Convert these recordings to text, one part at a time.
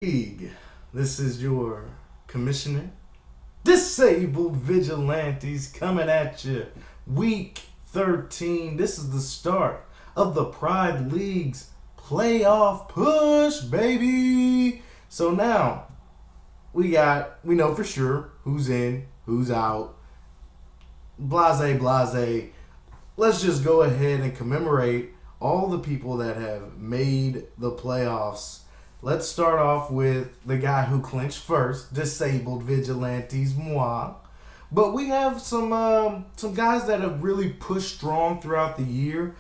League. This is your commissioner, Disabled Vigilantes, coming at you. Week 13. This is the start of the Pride League's playoff push, baby. So now we know for sure who's in, who's out. Blase, blase. Let's just go ahead and commemorate all the people that have made the playoffs. Let's start off with the guy who clinched first, Disabled Vigilantes, moi. But we have some guys that have really pushed strong throughout the year.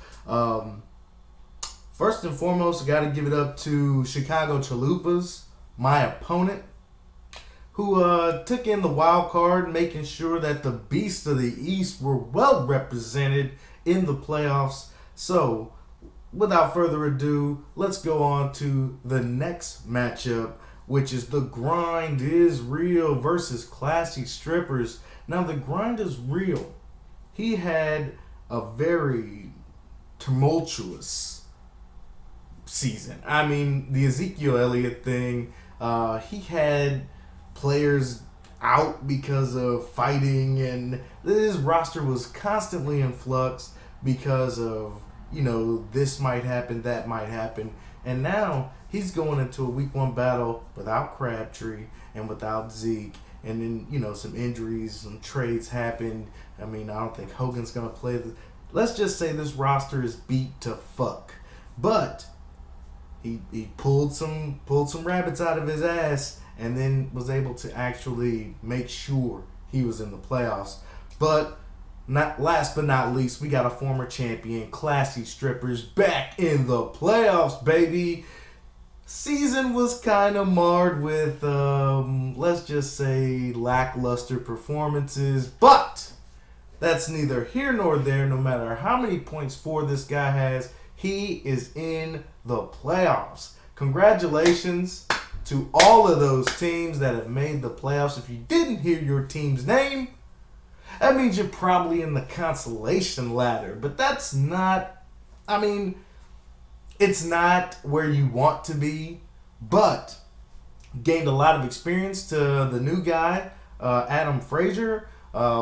First and foremost, I got to give it up to Chicago Chalupas, my opponent, who took in the wild card, making sure that the Beasts of the East were well represented in the playoffs. So, without further ado, let's go on to the next matchup, which is the Grind is Real versus Classy Strippers. Now, the Grind is Real. He had a very tumultuous season. I mean, the Ezekiel Elliott thing, he had players out because of fighting, and his roster was constantly in flux because of this might happen, that might happen. And now he's going into a week one battle without Crabtree and without Zeke. And then, some injuries, some trades happened. I mean, I don't think Hogan's going to play. Let's just say this roster is beat to fuck. But he pulled some rabbits out of his ass and then was able to actually make sure he was in the playoffs. But not last but not least, we got a former champion, Classy Strippers, back in the playoffs, baby. Season was kind of marred with, let's just say, lackluster performances, but that's neither here nor there. No matter how many points for this guy has, he is in the playoffs. Congratulations to all of those teams that have made the playoffs. If you didn't hear your team's name, that means you're probably in the consolation ladder. But that's not, it's not where you want to be. But gained a lot of experience to the new guy, Adam Frazier.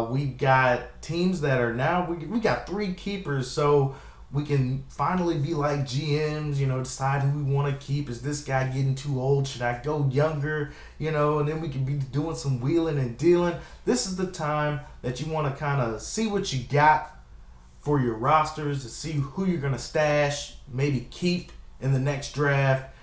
We got teams that are now, we got 3 keepers. So we can finally be like GMs, decide who we want to keep. Is this guy getting too old? Should I go younger? And then we can be doing some wheeling and dealing. This is the time that you want to kind of see what you got for your rosters, to see who you're going to stash, maybe keep in the next draft.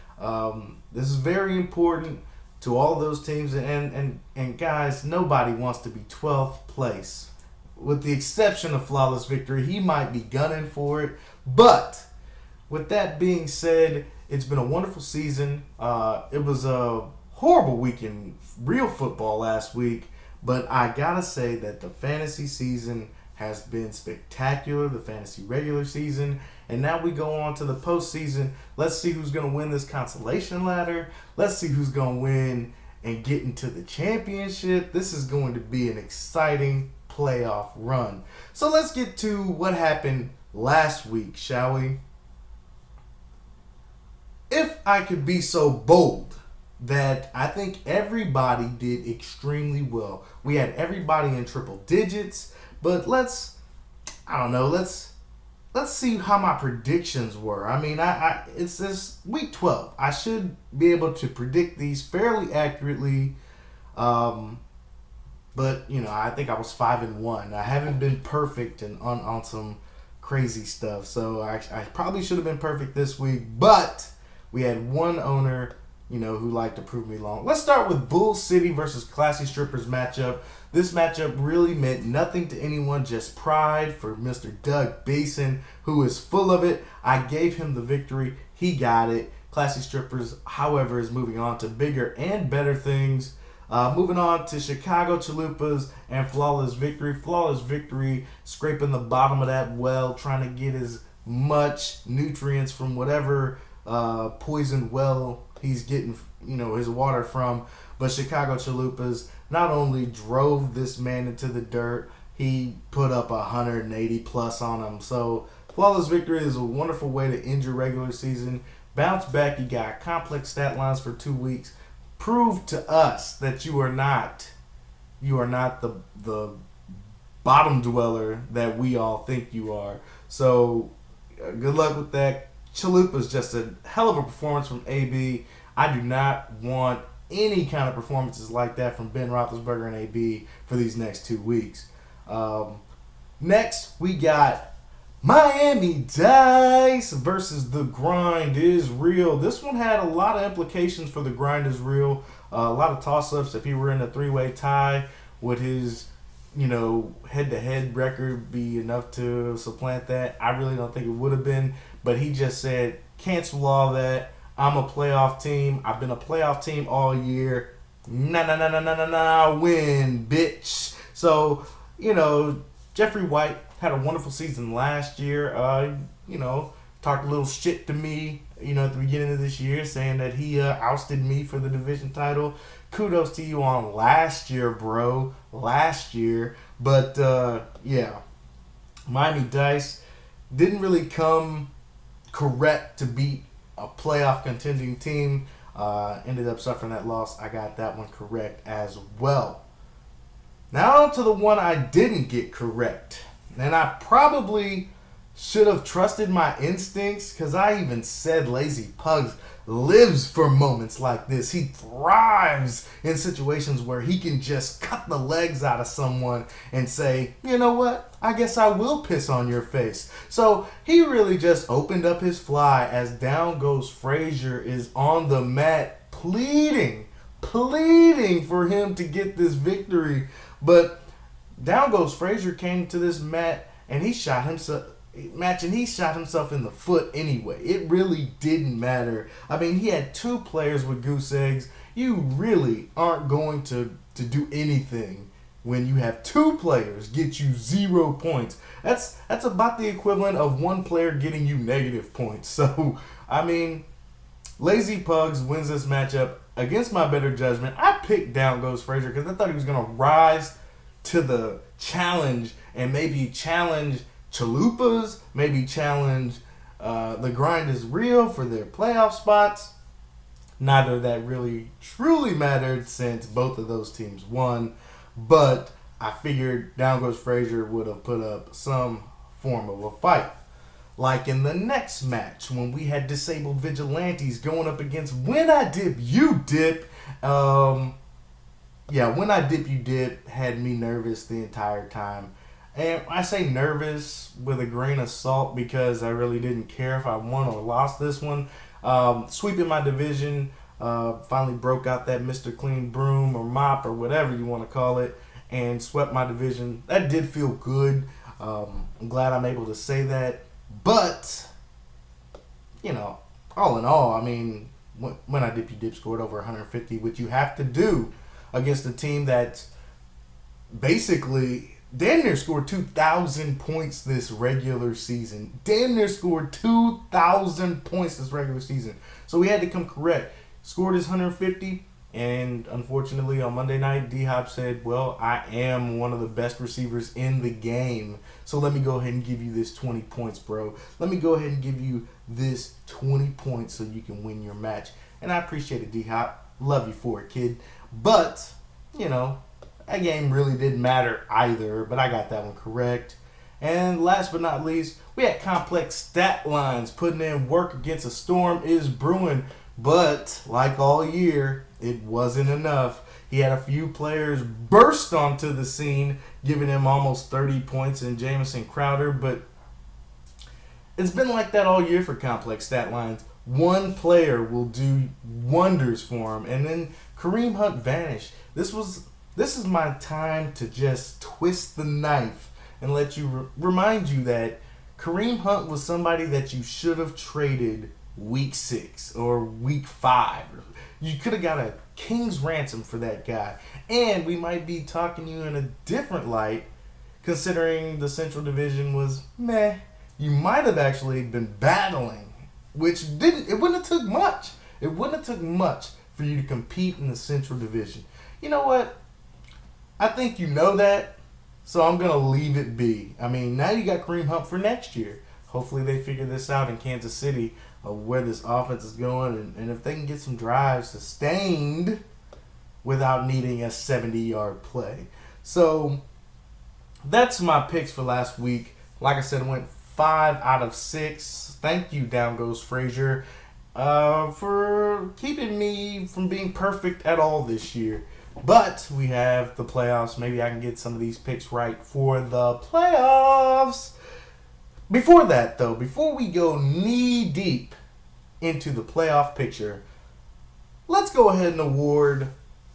This is very important to all those teams. And guys, nobody wants to be 12th place. With the exception of Flawless Victory, he might be gunning for it. But with that being said, it's been a wonderful season. It was a horrible week in real football last week, but I gotta say that the fantasy season has been spectacular, the fantasy regular season, and now we go on to the postseason. Let's see who's gonna win this consolation ladder. Let's see who's gonna win and get into the championship. This is going to be an exciting playoff run. So let's get to what happened last week, shall we? If I could be so bold that I think everybody did extremely well. We had everybody in triple digits, but let's see how my predictions were. It's this week 12. I should be able to predict these fairly accurately. But I think I was 5-1. I haven't been perfect and on some crazy stuff. So I probably should have been perfect this week. But we had one owner, who liked to prove me wrong. Let's start with Bull City versus Classy Strippers matchup. This matchup really meant nothing to anyone, just pride for Mr. Doug Basin, who is full of it. I gave him the victory. He got it. Classy Strippers, however, is moving on to bigger and better things. Moving on to Chicago Chalupas and Flawless Victory. Flawless Victory scraping the bottom of that well, trying to get as much nutrients from whatever poisoned well he's getting, his water from. But Chicago Chalupas not only drove this man into the dirt, he put up 180 plus on him. So Flawless Victory is a wonderful way to end your regular season. Bounce back. You got complex stat lines for 2 weeks. prove to us that you are not the bottom dweller that we all think you are. So good luck with that. Chalupa's just a hell of a performance from AB. I do not want any kind of performances like that from Ben Roethlisberger and AB for these next 2 weeks. Next, we got Miami Dice versus The Grind is Real. This one had a lot of implications for The Grind is Real. A lot of toss-ups. If he were in a three-way tie, would his head-to-head record be enough to supplant that? I really don't think it would have been. But he just said, cancel all that. I'm a playoff team. I've been a playoff team all year. Win, bitch. So, Jeffrey White had a wonderful season last year. Talked a little shit to me, at the beginning of this year, saying that he ousted me for the division title. Kudos to you on last year, bro. Last year. But, Miami Dice didn't really come correct to beat a playoff contending team. Ended up suffering that loss. I got that one correct as well. Now to the one I didn't get correct. And I probably should have trusted my instincts, because I even said Lazy Pugs lives for moments like this. He thrives in situations where he can just cut the legs out of someone and say, you know what? I guess I will piss on your face. So he really just opened up his fly as down goes Frazier is on the mat pleading for him to get this victory. But down goes Frazier came to this mat and he shot himself in the foot anyway. It really didn't matter. I mean, he had 2 players with goose eggs. You really aren't going to do anything when you have 2 players get you 0 points. That's about the equivalent of 1 player getting you negative points. So, I mean, Lazy Pugs wins this matchup against my better judgment. I picked Down Goes Frazier because I thought he was going to rise to the challenge and maybe challenge Chalupas, maybe challenge The Grind is Real for their playoff spots. Neither of that really truly mattered since both of those teams won. But I figured Down Goes Frazier would have put up some form of a fight. Like in the next match when we had Disabled Vigilantes going up against When I Dip, You Dip. When I Dip, You Dip had me nervous the entire time. And I say nervous with a grain of salt because I really didn't care if I won or lost this one. Sweeping my division, finally broke out that Mr. Clean broom or mop or whatever you want to call it and swept my division. That did feel good. I'm glad I'm able to say that. But, all in all, I mean, When I Dip, You Dip scored over 150, which you have to do against a team that basically damn near scored 2,000 points this regular season. Damn near scored 2,000 points this regular season. So we had to come correct. Scored his 150, and unfortunately on Monday night, D-Hop said, well, I am one of the best receivers in the game. So let me go ahead and give you this 20 points, bro. Let me go ahead and give you this 20 points so you can win your match. And I appreciate it, D-Hop. Love you for it, kid. But, that game really didn't matter either, but I got that one correct. And last but not least, we had Complex Stat Lines putting in work against A Storm is Brewing. But, like all year, it wasn't enough. He had a few players burst onto the scene, giving him almost 30 points in Jamison Crowder. But it's been like that all year for Complex Stat Lines. One player will do wonders for him. And then Kareem Hunt vanished. This is my time to just twist the knife and let you remind you that Kareem Hunt was somebody that you should have traded week 6 or week 5. You could have got a king's ransom for that guy. And we might be talking to you in a different light, considering the Central Division was meh. You might have actually been battling, which it wouldn't have took much. It wouldn't have took much for you to compete in the Central Division. You know what? I think you know that, so I'm going to leave it be. I mean, now you got Kareem Hunt for next year. Hopefully they figure this out in Kansas City of where this offense is going, and if they can get some drives sustained, without needing a 70-yard play. So that's my picks for last week. Like I said, I went 5 out of 6. Thank you, Down Goes Frazier, for keeping me from being perfect at all this year. But we have the playoffs. Maybe I can get some of these picks right for the playoffs. Before that, though, before we go knee deep into the playoff picture, let's go ahead and award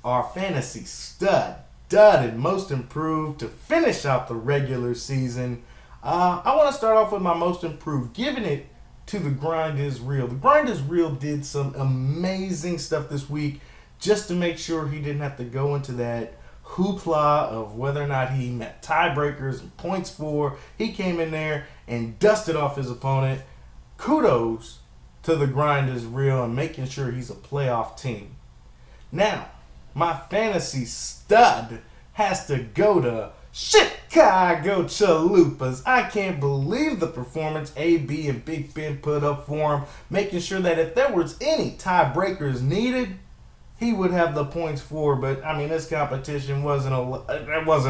our fantasy dud, and most improved to finish out the regular season. I want to start off with my most improved, giving it to The Grind Is Real. The Grind Is Real did some amazing stuff this week just to make sure he didn't have to go into that hoopla of whether or not he met tiebreakers and points for. He came in there and dusted off his opponent. Kudos to The Grind Is Real and making sure he's a playoff team. Now, my fantasy stud has to go to Chicago Chalupas. I can't believe the performance AB and Big Ben put up for him, making sure that if there was any tiebreakers needed, he would have the points for. But I mean, this competition wasn't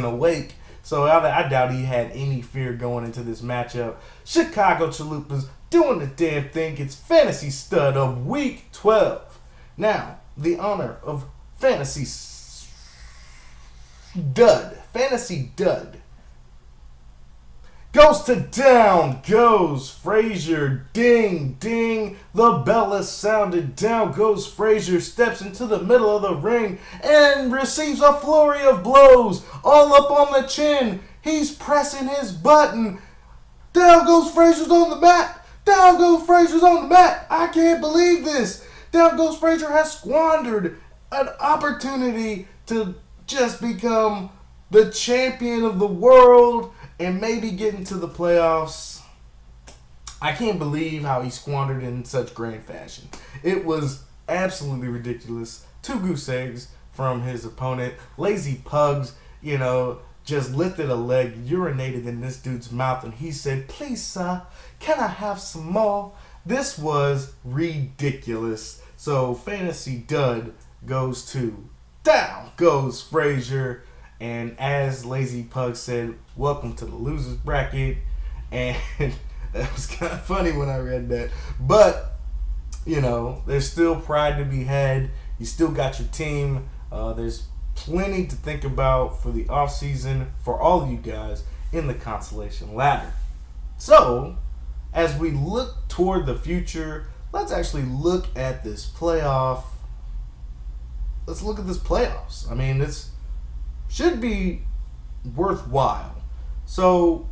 awake, so I doubt he had any fear going into this matchup. Chicago Chalupas doing the damn thing. It's fantasy stud of week 12. Now, the honor of fantasy dud goes to Down Goes Frazier. Ding, ding, the bell is sounded. Down Goes Frazier steps into the middle of the ring and receives a flurry of blows all up on the chin. He's pressing his button. Down Goes Frazier's on the mat. Down Goes Frazier's on the mat. I can't believe this. Down Goes Frazier has squandered an opportunity to just become the champion of the world and maybe get into the playoffs. I can't believe how he squandered in such grand fashion. It was absolutely ridiculous. 2 goose eggs from his opponent. Lazy Pugs, just lifted a leg, urinated in this dude's mouth, and he said, "Please, sir, can I have some more?" This was ridiculous. So fantasy dud goes to Down Goes Frazier. And as Lazy Pug said, welcome to the loser's bracket. And that was kind of funny when I read that. But, there's still pride to be had. You still got your team. There's plenty to think about for the offseason for all of you guys in the consolation ladder. So, as we look toward the future, let's actually look at this playoff. Let's look at this playoffs. I mean, this should be worthwhile. So,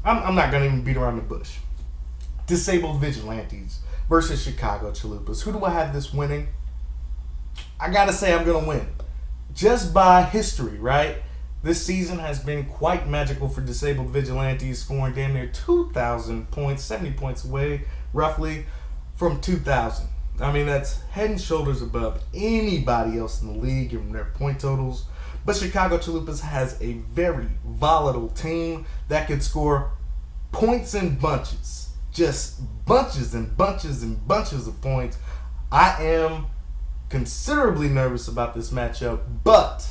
I'm not going to even beat around the bush. Disabled Vigilantes versus Chicago Chalupas. Who do I have this winning? I got to say I'm going to win. Just by history, right? This season has been quite magical for Disabled Vigilantes, scoring damn near 2,000 points, 70 points away, roughly, from 2,000. I mean, that's head and shoulders above anybody else in the league in their point totals. But Chicago Chalupas has a very volatile team that can score points in bunches. Just bunches and bunches and bunches of points. I am considerably nervous about this matchup, but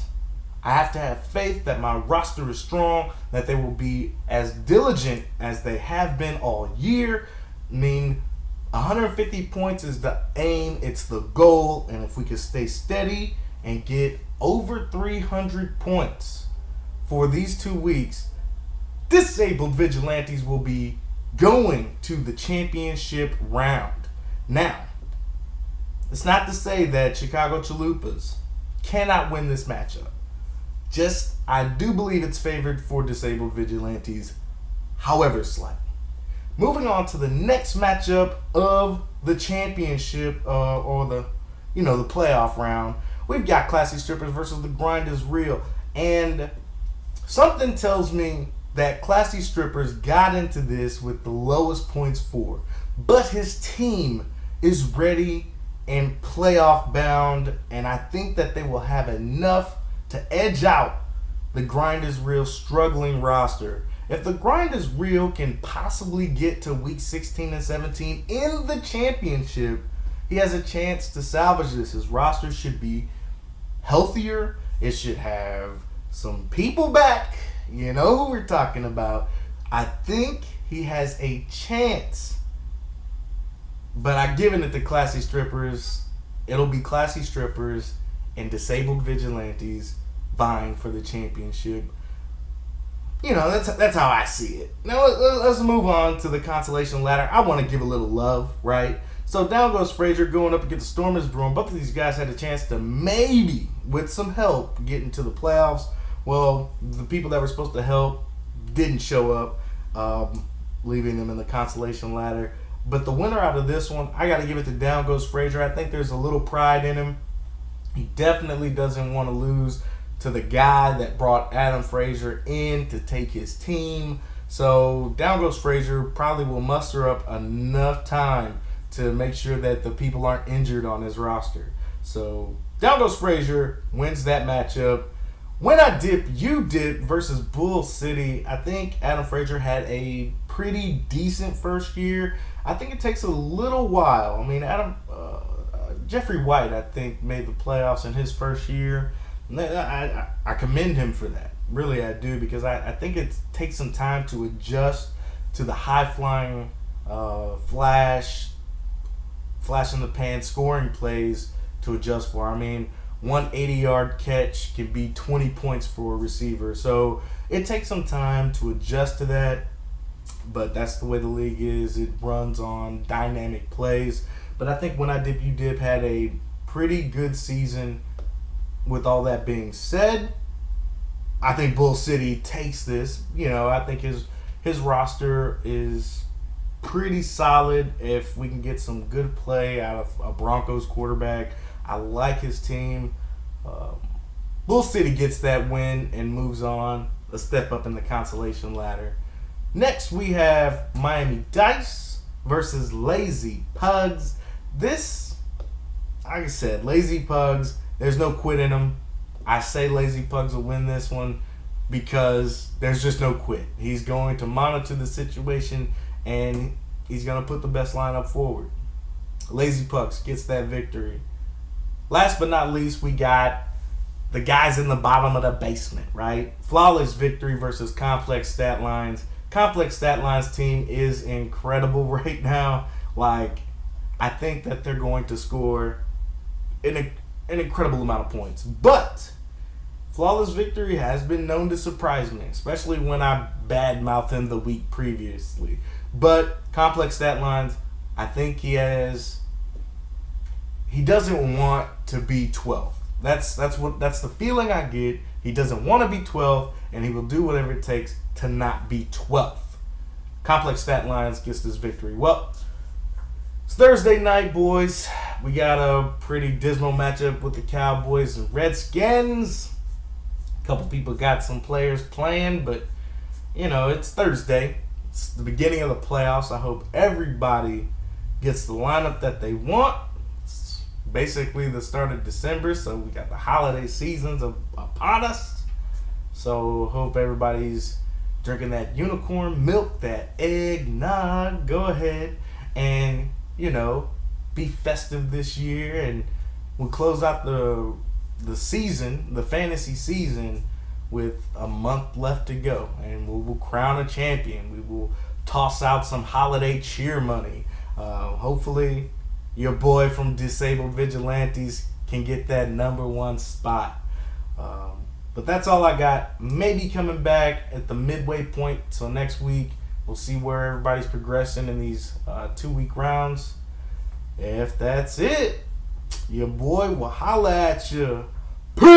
I have to have faith that my roster is strong, that they will be as diligent as they have been all year. I mean, 150 points is the aim, it's the goal, and if we can stay steady and get over 300 points for these 2 weeks, Disabled Vigilantes will be going to the championship round. Now, it's not to say that Chicago Chalupas cannot win this matchup. Just, I do believe it's favored for Disabled Vigilantes, however slight. Moving on to the next matchup of the championship, or the playoff round, we've got Classy Strippers versus The Grind Is Real. And something tells me that Classy Strippers got into this with the lowest points for. But his team is ready and playoff bound, and I think that they will have enough to edge out The Grind Is Real struggling roster. If The Grind Is Real can possibly get to week 16 and 17 in the championship, he has a chance to salvage this. His roster should be healthier. It should have some people back. You know who we're talking about. I think he has a chance. But I've given it to classy strippers. It'll be classy strippers and disabled vigilantes vying for the championship. You know, that's how I see it. Now, let's move on to the consolation ladder. I want to give a little love, right? So down goes Frazier going up against the Stormers Bruin. Both of these guys had a chance to maybe, with some help, get into the playoffs. Well, the people that were supposed to help didn't show up, leaving them in the consolation ladder. But the winner out of this one, I got to give it to Down Goes Frazier. I think there's a little pride in him. He definitely doesn't want to lose to the guy that brought Adam Frazier in to take his team. So Down Goes Frazier probably will muster up enough time to make sure that the people aren't injured on his roster. So Down Goes Frazier wins that matchup. When I Dip, You Dip versus Bull City, I think Adam Frazier had a pretty decent first year. I think it takes a little while. I mean, Jeffrey White, I think, made the playoffs in his first year. I commend him for that. Really, I do, because I think it takes some time to adjust to the high-flying flash in the pan scoring plays to adjust for. I mean, one 80-yard catch can be 20 points for a receiver. So it takes some time to adjust to that, but that's the way the league is. It runs on dynamic plays. But I think When I Dip, You Dip had a pretty good season. With all that being said, I think Bull City takes this. You know, I think his roster is pretty solid. If we can get some good play out of a Broncos quarterback, I like his team. Bull City gets that win and moves on a step up in the consolation ladder. Next, we have Miami Dice versus Lazy Pugs. This, like I said, Lazy Pugs, there's no quit in them. I say Lazy Pugs will win this one because there's just no quit. He's going to monitor the situation and he's going to put the best lineup forward. Lazy Pugs gets that victory. Last but not least, we got the guys in the bottom of the basement, right? Flawless Victory versus Complex Stat Lines. Complex Stat Lines team is incredible right now. Like, I think that they're going to score an incredible amount of points. But Flawless Victory has been known to surprise me, especially when I badmouthed him the week previously. But Complex Stat Lines, I think he doesn't want to be 12th. That's the feeling I get. He doesn't want to be 12th, and he will do whatever it takes to not be 12th. Complex Stat Lines gets this victory. Well, it's Thursday night, boys. We got a pretty dismal matchup with the Cowboys and Redskins. A couple people got some players playing, but, you know, it's Thursday. It's the beginning of the playoffs. I hope everybody gets the lineup that they want. It's basically the start of December, so we got the holiday seasons upon us. So hope everybody's drinking that unicorn milk, that eggnog. Go ahead and, you know, be festive this year, and we'll close out the season, the fantasy season, with a month left to go, and we'll crown a champion. We will toss out some holiday cheer money. Hopefully your boy from Disabled Vigilantes can get that number one spot. But that's all I got. Maybe coming back at the midway point, so next week we'll see where everybody's progressing in these 2-week rounds. If that's it, your boy will holla at you. Peace!